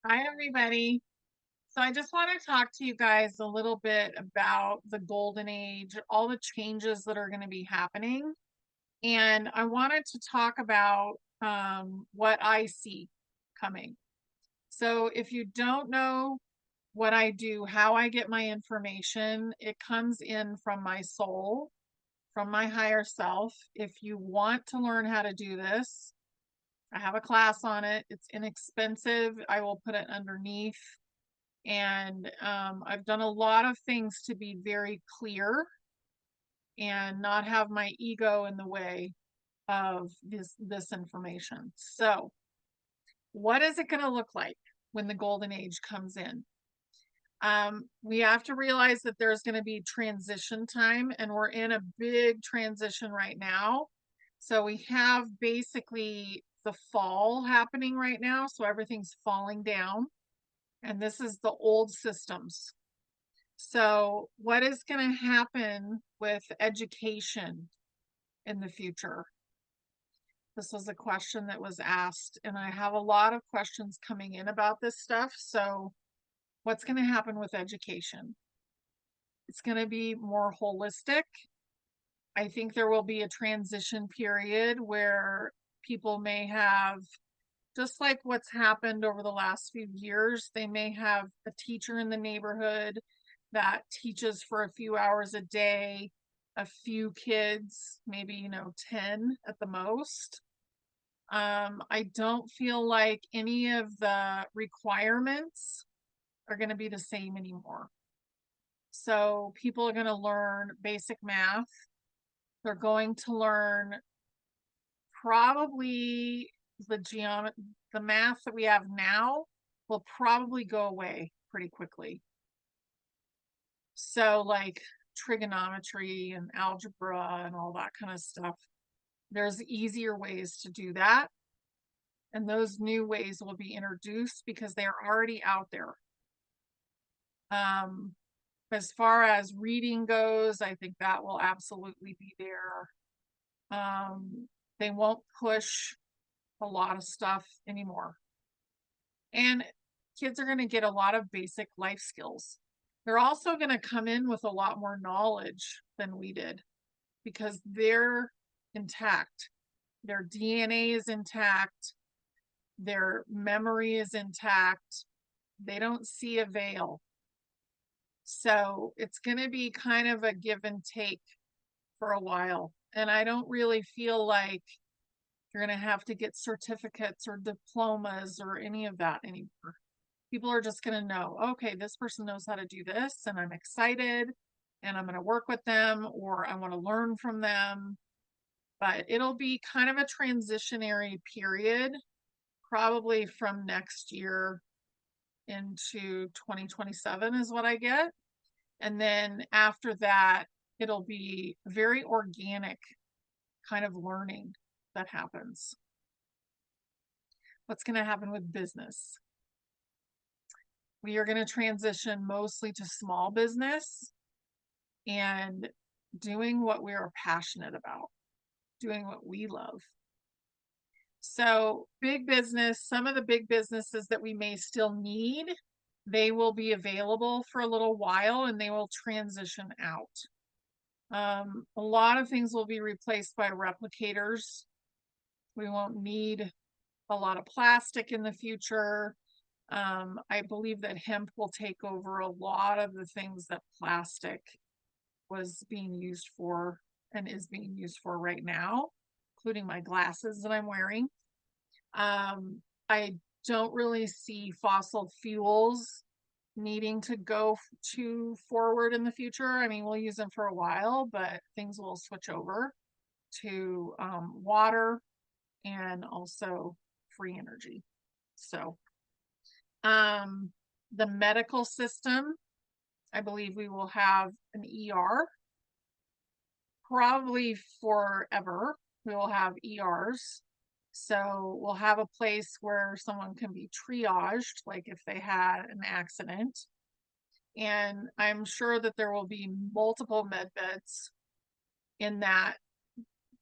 Hi, everybody. So I just want to talk to you guys a little bit about the golden age, all the changes that are going to be happening. And I wanted to talk about what I see coming. So if you don't know what I do, how I get my information, it comes in from my soul, from my higher self. If you want to learn how to do this, I have a class on it. It's inexpensive. I will put it underneath. And I've done a lot of things to be very clear and not have my ego in the way of this information. So, what is it going to look like when the golden age comes in? We have to realize that there's going to be transition time, and we're in a big transition right now. So we have basically the fall happening right now. So everything's falling down, and this is the old systems. So, what is going to happen with education in the future? This was a question that was asked, and I have a lot of questions coming in about this stuff. So, what's going to happen with education? It's going to be more holistic. I think there will be a transition period where people may have, just like what's happened over the last few years, they may have a teacher in the neighborhood that teaches for a few hours a day, a few kids, maybe, 10 at the most. I don't feel like any of the requirements are going to be the same anymore. So people are going to learn basic math. They're going to learn probably the math that we have now will probably go away pretty quickly. So like trigonometry and algebra and all that kind of stuff. There's easier ways to do that. And those new ways will be introduced because they are already out there. As far as reading goes, I think that will absolutely be there. They won't push a lot of stuff anymore. And kids are going to get a lot of basic life skills. They're also going to come in with a lot more knowledge than we did because they're intact. Their DNA is intact. Their memory is intact. They don't see a veil. So it's going to be kind of a give and take for a while. And I don't really feel like you're going to have to get certificates or diplomas or any of that anymore. People are just going to know, okay, this person knows how to do this, and I'm excited, and I'm going to work with them, or I want to learn from them. But it'll be kind of a transitionary period, probably from next year into 2027 is what I get. And then after that, it'll be very organic kind of learning that happens. What's going to happen with business? We are going to transition mostly to small business and doing what we are passionate about, doing what we love. So, big business, some of the big businesses that we may still need, they will be available for a little while and they will transition out. A lot of things will be replaced by replicators. We won't need a lot of plastic in the future. I believe that hemp will take over a lot of the things that plastic was being used for and is being used for right now, including my glasses that I'm wearing. I don't really see fossil fuels needing to go too forward in the future. I mean, we'll use them for a while, but things will switch over to water and also free energy. So, the medical system, I believe we will have an ER probably forever. We will have ERs. So we'll have a place where someone can be triaged, like if they had an accident. And I'm sure that there will be multiple med beds in that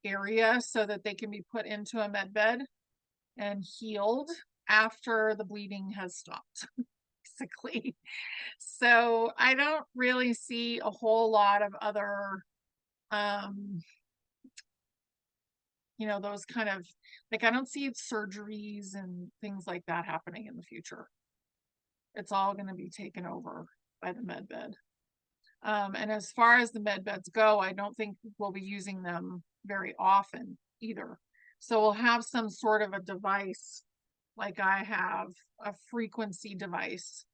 area so that they can be put into a med bed and healed after the bleeding has stopped, basically. So I don't really see a whole lot of other, um, those kind of, like, I don't see surgeries and things like that happening in the future. It's all going to be taken over by the med bed. And as far as the med beds go, I don't think we'll be using them very often either. So we'll have some sort of a device, like I have a frequency device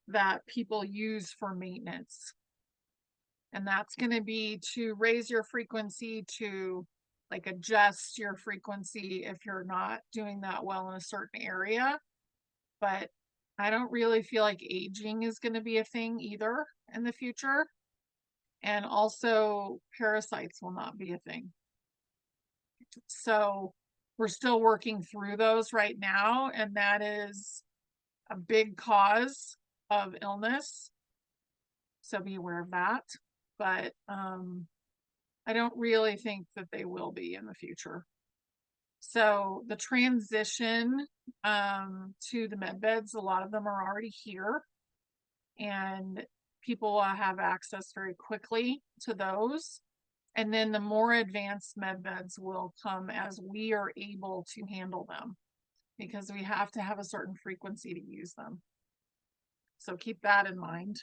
that people use for maintenance. And that's going to be to raise your frequency, to like adjust your frequency if you're not doing that well in a certain area. But I don't really feel like aging is going to be a thing either in the future. And also parasites will not be a thing. So we're still working through those right now, and that is a big cause of illness. So be aware of that. But I don't really think that they will be in the future. So the transition to the med beds, a lot of them are already here, and people will have access very quickly to those. And then the more advanced med beds will come as we are able to handle them, because we have to have a certain frequency to use them. So keep that in mind.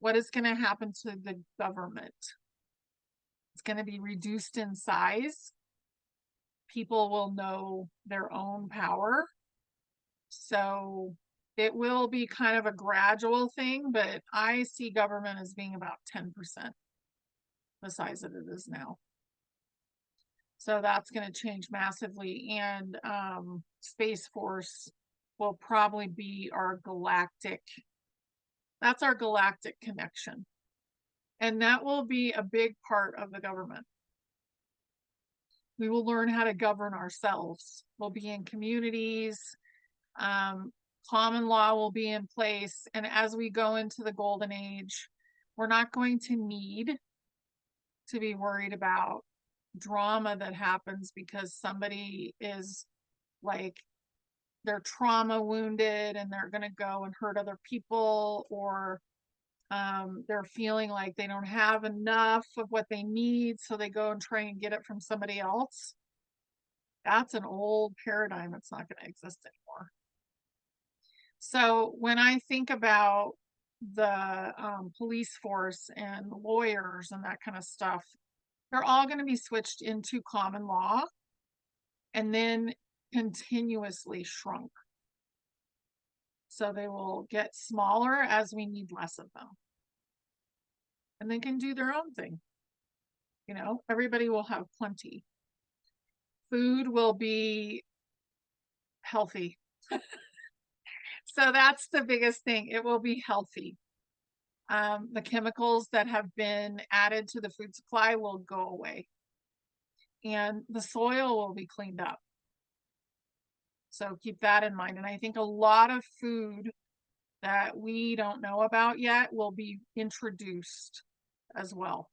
What is going to happen to the government? It's going to be reduced in size. People will know their own power. So it will be kind of a gradual thing, but I see government as being about 10% the size that it is now. So that's going to change massively. And Space Force will probably be that's our galactic connection. And that will be a big part of the government. We will learn how to govern ourselves. We'll be in communities. Common law will be in place. And as we go into the golden age, we're not going to need to be worried about drama that happens because somebody is like, they're trauma wounded and they're going to go and hurt other people, or they're feeling like they don't have enough of what they need, so they go and try and get it from somebody else. That's an old paradigm. It's not going to exist anymore. So when I think about the police force and lawyers and that kind of stuff, they're all going to be switched into common law and then continuously shrunk. So they will get smaller as we need less of them. And they can do their own thing. Everybody will have plenty. Food will be healthy. So that's the biggest thing. It will be healthy. The chemicals that have been added to the food supply will go away. And the soil will be cleaned up. So keep that in mind. And I think a lot of food that we don't know about yet will be introduced as well.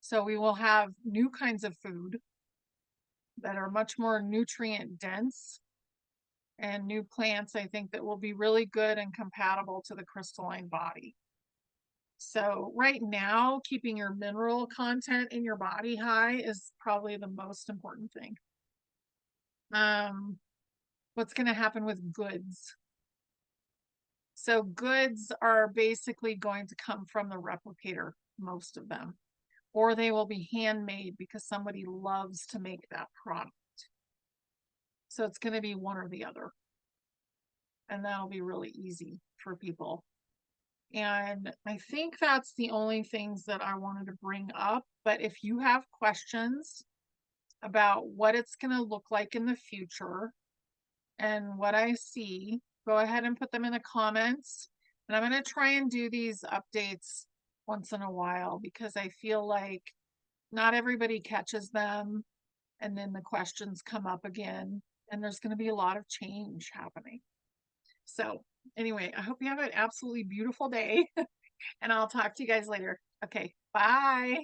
So we will have new kinds of food that are much more nutrient dense, and new plants, I think, that will be really good and compatible to the crystalline body. So right now, keeping your mineral content in your body high is probably the most important thing. What's going to happen with goods? So goods are basically going to come from the replicator, most of them, or they will be handmade because somebody loves to make that product. So it's going to be one or the other. And that'll be really easy for people. And I think that's the only things that I wanted to bring up. But if you have questions about what it's going to look like in the future and what I see, go ahead and put them in the comments. And I'm going to try and do these updates once in a while because I feel like not everybody catches them. And then the questions come up again. And there's going to be a lot of change happening. So anyway, I hope you have an absolutely beautiful day. And I'll talk to you guys later. Okay, bye.